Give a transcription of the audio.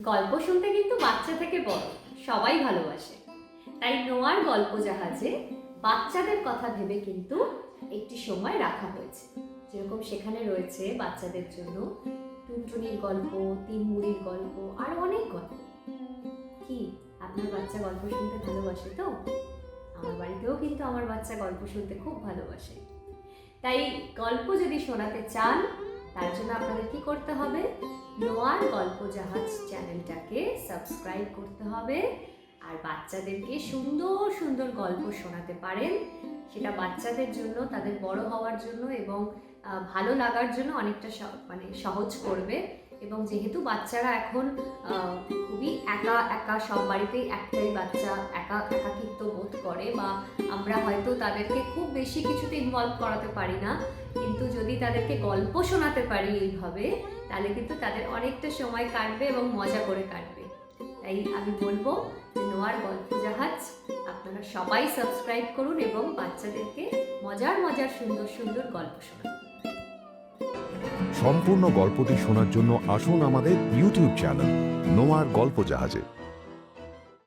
গল্প শুনতে কিন্তু বাচ্চা থেকে বড় সবাই ভালোবাসে। তাই নোয়ার গল্প জাহাজে বাচ্চাদের কথা ভেবে কিন্তু একটি সময় রাখা হয়েছে। যেরকম সেখানে রয়েছে বাচ্চাদের জন্য টুনটুনির গল্প, তিন মুড়ির গল্প, আর অনেক গল্প। কি আপনার বাচ্চা গল্প শুনতে ভালোবাসে তো? আমার বাড়িতেও কিন্তু আমার বাচ্চা গল্প শুনতে খুব ভালোবাসে। তাই গল্প যদি শোনাতে চান, তার জন্য আপনাদের কি করতে হবে? নোয়ার গল্প জাহাজ চ্যানেলটাকে সাবস্ক্রাইব করতে হবে, আর বাচ্চাদেরকে সুন্দর সুন্দর গল্প শোনাতে পারেন। সেটা বাচ্চাদের জন্য, তাদের বড় হওয়ার জন্য এবং ভালো লাগার জন্য অনেকটা সহজ করবে। এবং যেহেতু বাচ্চারা এখন খুবই একা একা, সব বাড়িতেই একটাই বাচ্চা, একাকিত্ব বোধ করে, বা আমরা হয়তো তাদেরকে খুব বেশি কিছুতে ইনভলভ করাতে পারি না, কিন্তু যদি তাদেরকে গল্প শোনাতে পারি এইভাবে, তাহলে কিন্তু তাদের অনেকটা সময় কাটবে এবং মজা করে কাটবে। তাই আমি বলবো যে নোয়ার গল্প জাহাজ আপনারা সবাই সাবস্ক্রাইব করুন এবং বাচ্চাদেরকে মজার মজার সুন্দর সুন্দর গল্প শোনান। সম্পূর্ণ গল্পটি শোনার জন্য আসুন আমাদের ইউটিউব চ্যানেল নোয়ার গল্প জাহাজে।